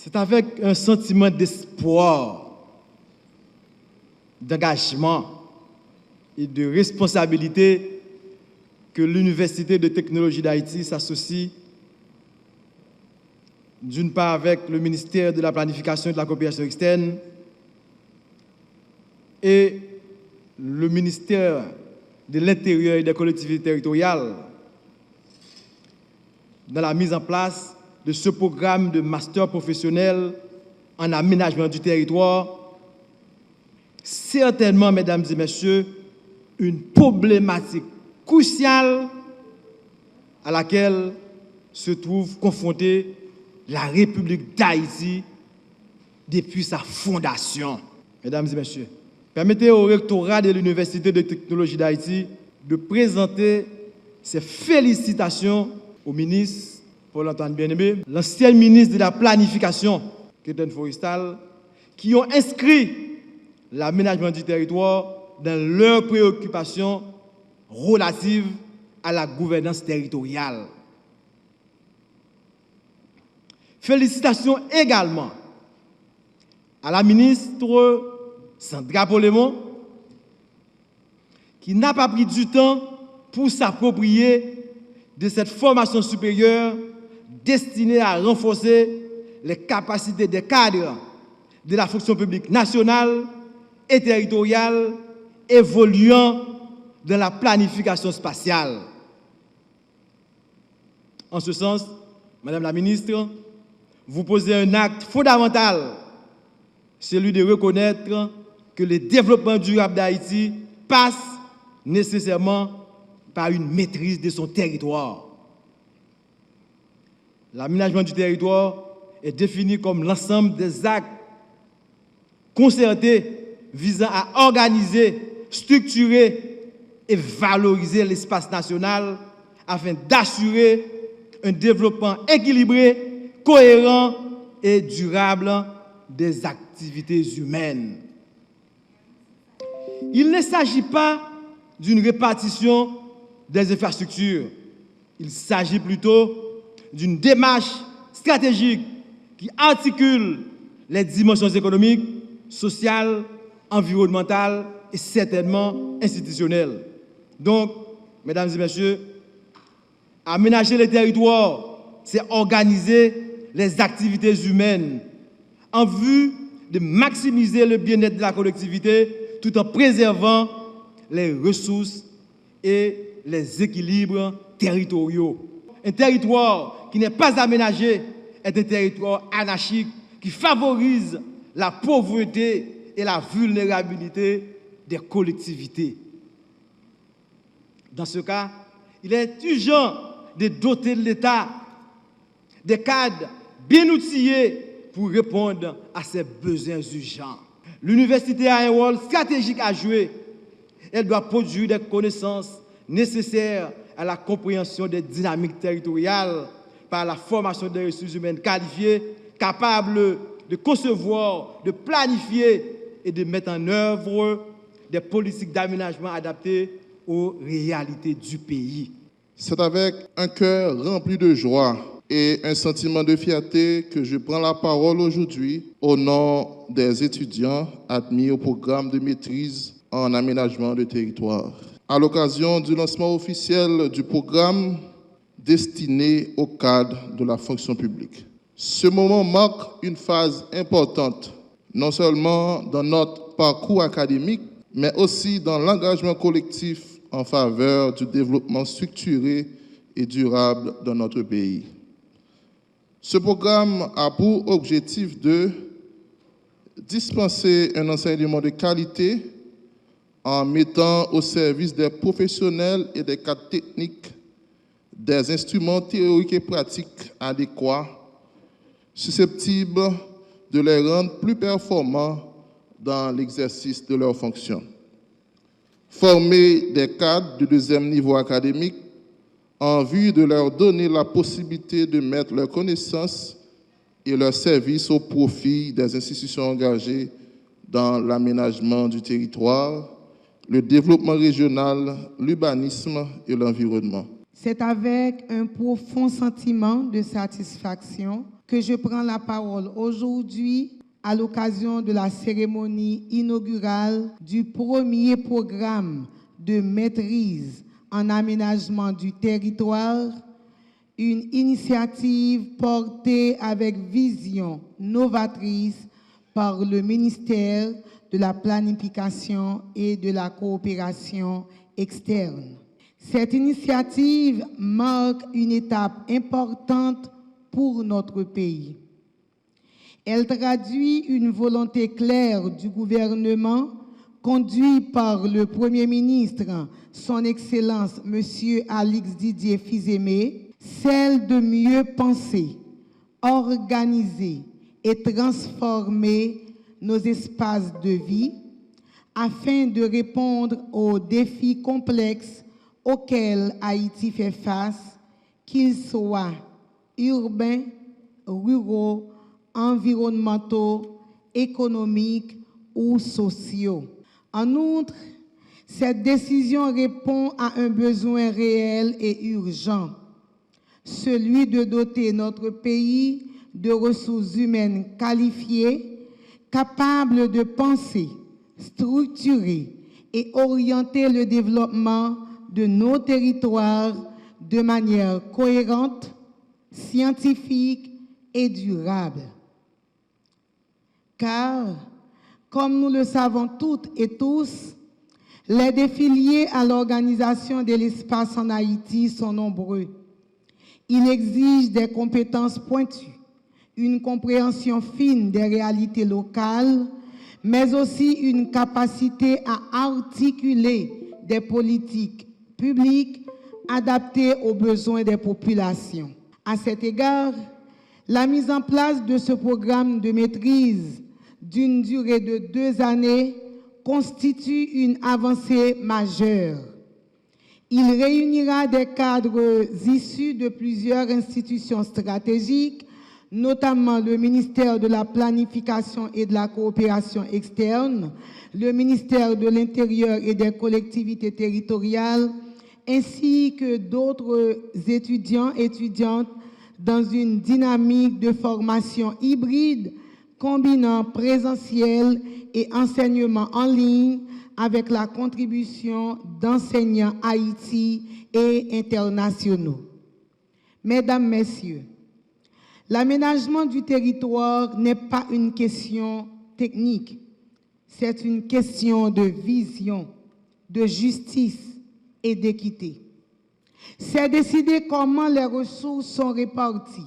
C'est avec un sentiment d'espoir, d'engagement et de responsabilité que l'Université de technologie d'Haïti s'associe d'une part avec le ministère de la Planification et de la Coopération externe et le ministère de l'Intérieur et des collectivités territoriales dans la mise en place de ce programme de master professionnel en aménagement du territoire, certainement, mesdames et messieurs, une problématique cruciale à laquelle se trouve confrontée la République d'Haïti depuis sa fondation. Mesdames et messieurs, permettez au rectorat de l'Université de technologie d'Haïti de présenter ses félicitations au ministre Paul-Antoine Bien-Aimé, l'ancien ministre de la Planification, Kéten Forestal, qui ont inscrit l'aménagement du territoire dans leurs préoccupations relatives à la gouvernance territoriale. Félicitations également à la ministre Sandra Polémon, qui n'a pas pris du temps pour s'approprier de cette formation supérieure destinée à renforcer les capacités des cadres de la fonction publique nationale et territoriale évoluant dans la planification spatiale. En ce sens, Madame la ministre, vous posez un acte fondamental, celui de reconnaître que le développement durable d'Haïti passe nécessairement par une maîtrise de son territoire. L'aménagement du territoire est défini comme l'ensemble des actes concertés visant à organiser, structurer et valoriser l'espace national afin d'assurer un développement équilibré, cohérent et durable des activités humaines. Il ne s'agit pas d'une répartition des infrastructures. Il s'agit plutôt d'une démarche stratégique qui articule les dimensions économiques, sociales, environnementales et certainement institutionnelles. Donc, mesdames et messieurs, aménager les territoires, c'est organiser les activités humaines en vue de maximiser le bien-être de la collectivité tout en préservant les ressources et les équilibres territoriaux. Un territoire qui n'est pas aménagé est un territoire anarchique qui favorise la pauvreté et la vulnérabilité des collectivités. Dans ce cas, il est urgent de doter l'État des cadres bien outillés pour répondre à ces besoins urgents. L'université a un rôle stratégique à jouer. Elle doit produire des connaissances nécessaires à la compréhension des dynamiques territoriales par la formation des ressources humaines qualifiées, capables de concevoir, de planifier et de mettre en œuvre des politiques d'aménagement adaptées aux réalités du pays. C'est avec un cœur rempli de joie et un sentiment de fierté que je prends la parole aujourd'hui au nom des étudiants admis au programme de maîtrise en aménagement de territoire. À l'occasion du lancement officiel du programme destiné au cadre de la fonction publique. Ce moment marque une phase importante, non seulement dans notre parcours académique, mais aussi dans l'engagement collectif en faveur du développement structuré et durable dans notre pays. Ce programme a pour objectif de dispenser un enseignement de qualité en mettant au service des professionnels et des cadres techniques des instruments théoriques et pratiques adéquats, susceptibles de les rendre plus performants dans l'exercice de leurs fonctions. Former des cadres de deuxième niveau académique en vue de leur donner la possibilité de mettre leurs connaissances et leurs services au profit des institutions engagées dans l'aménagement du territoire, le développement régional, l'urbanisme et l'environnement. C'est avec un profond sentiment de satisfaction que je prends la parole aujourd'hui à l'occasion de la cérémonie inaugurale du premier programme de maîtrise en aménagement du territoire, une initiative portée avec vision novatrice par le ministère de la Planification et de la Coopération externe. Cette initiative marque une étape importante pour notre pays. Elle traduit une volonté claire du gouvernement, conduit par le Premier ministre, son Excellence M. Alix Didier Fils-Aimé, celle de mieux penser, organiser et transformer nos espaces de vie afin de répondre aux défis complexes auxquels Haïti fait face, qu'ils soient urbains, ruraux, environnementaux, économiques ou sociaux. En outre, cette décision répond à un besoin réel et urgent, celui de doter notre pays de ressources humaines qualifiées, capables de penser, structurer et orienter le développement de nos territoires de manière cohérente, scientifique et durable. Car, comme nous le savons toutes et tous, les défis liés à l'organisation de l'espace en Haïti sont nombreux. Il exige des compétences pointues, une compréhension fine des réalités locales, mais aussi une capacité à articuler des politiques publiques adaptées aux besoins des populations. À cet égard, la mise en place de ce programme de maîtrise d'une durée de 2 années constitue une avancée majeure. Il réunira des cadres issus de plusieurs institutions stratégiques, notamment le ministère de la Planification et de la Coopération externe, le ministère de l'Intérieur et des collectivités territoriales, ainsi que d'autres étudiantes dans une dynamique de formation hybride combinant présentiel et enseignement en ligne avec la contribution d'enseignants Haïti et internationaux. Mesdames, Messieurs, l'aménagement du territoire n'est pas une question technique, c'est une question de vision, de justice et d'équité. C'est décider comment les ressources sont réparties,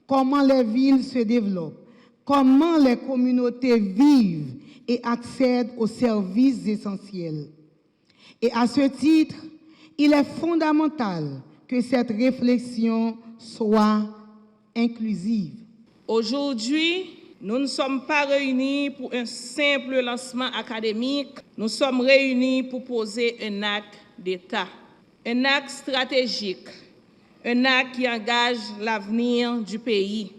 comment les villes se développent, comment les communautés vivent et accèdent aux services essentiels. Et à ce titre, il est fondamental que cette réflexion soit inclusive. Aujourd'hui, nous ne sommes pas réunis pour un simple lancement académique, nous sommes réunis pour poser un acte d'État, un acte stratégique, un acte qui engage l'avenir du pays.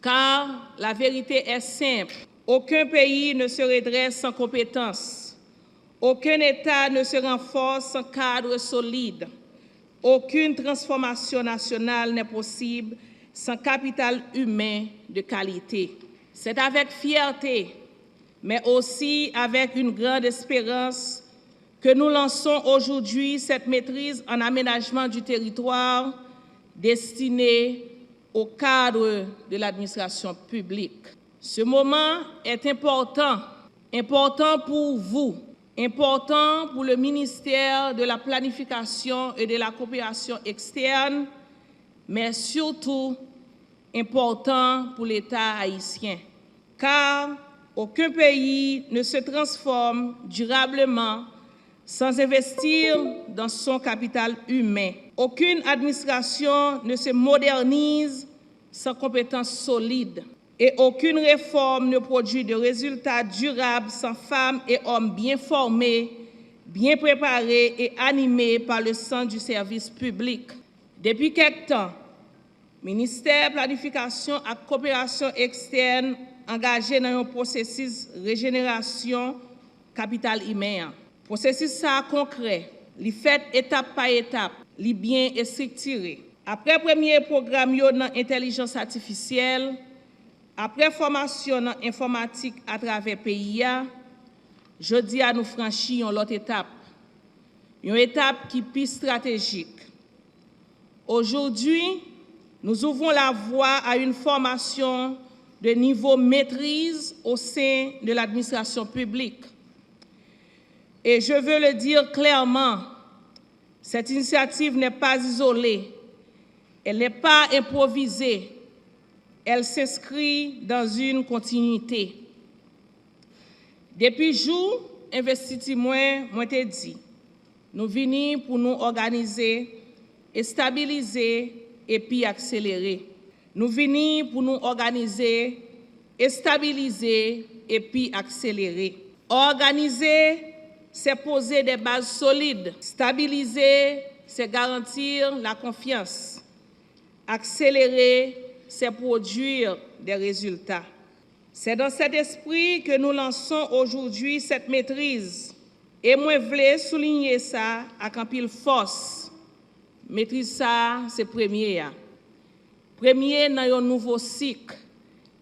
Car la vérité est simple, aucun pays ne se redresse sans compétences, aucun État ne se renforce sans cadre solide, aucune transformation nationale n'est possible sans capital humain de qualité. C'est avec fierté, mais aussi avec une grande espérance que nous lançons aujourd'hui cette maîtrise en aménagement du territoire destinée au cadre de l'administration publique. Ce moment est important pour vous, important pour le ministère de la Planification et de la Coopération externe, mais surtout important pour l'État haïtien. Car aucun pays ne se transforme durablement sans investir dans son capital humain. Aucune administration ne se modernise sans compétences solides. Et aucune réforme ne produit de résultats durables sans femmes et hommes bien formés, bien préparés et animés par le sens du service public. Depuis quelque temps, le ministère de la Planification et de la Coopération externe engagé dans un processus de régénération capital humain. Processus ça concret, il fait étape par étape, il bien structuré. Après le premier programme dans l'intelligence artificielle, Après formation en informatique à travers le pays, je dis à nous franchir l'autre étape. Une étape qui est plus stratégique. Aujourd'hui, nous ouvrons la voie à une formation de niveau maîtrise au sein de l'administration publique. Et je veux le dire clairement, cette initiative n'est pas isolée, elle n'est pas improvisée, elle s'inscrit dans une continuité. Depuis jour, investissement, moi t'ai dit, nous venons pour nous organiser et stabiliser et puis accélérer. Nous venons pour nous organiser et stabiliser et puis accélérer. Organiser, c'est poser des bases solides. Stabiliser, c'est garantir la confiance. Accélérer, c'est produire des résultats. C'est dans cet esprit que nous lançons aujourd'hui cette maîtrise. Et moi, je voulais souligner ça avec un pile force. Maîtrise ça, c'est premier. Premier dans un nouveau cycle.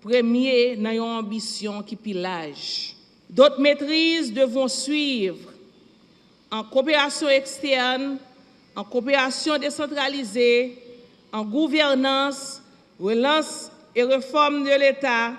Premier dans une ambition qui pilage. D'autres maîtrises devront suivre en coopération externe, en coopération décentralisée, en gouvernance, relance et réforme de l'État,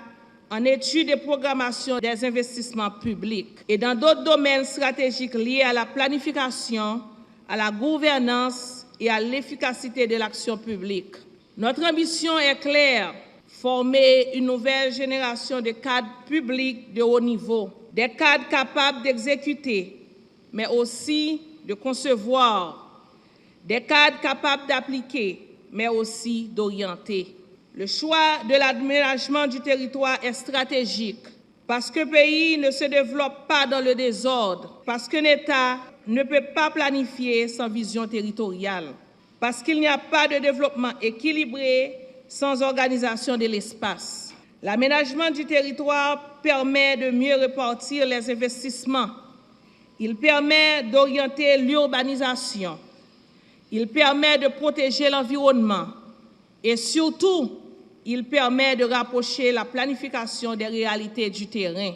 en études et programmation des investissements publics et dans d'autres domaines stratégiques liés à la planification, à la gouvernance et à l'efficacité de l'action publique. Notre ambition est claire, former une nouvelle génération de cadres publics de haut niveau, des cadres capables d'exécuter, mais aussi de concevoir, des cadres capables d'appliquer, mais aussi d'orienter. Le choix de l'aménagement du territoire est stratégique parce que le pays ne se développe pas dans le désordre, parce qu'un État ne peut pas planifier sans vision territoriale, parce qu'il n'y a pas de développement équilibré sans organisation de l'espace. L'aménagement du territoire permet de mieux répartir les investissements. Il permet d'orienter l'urbanisation. Il permet de protéger l'environnement. Et surtout, il permet de rapprocher la planification des réalités du terrain.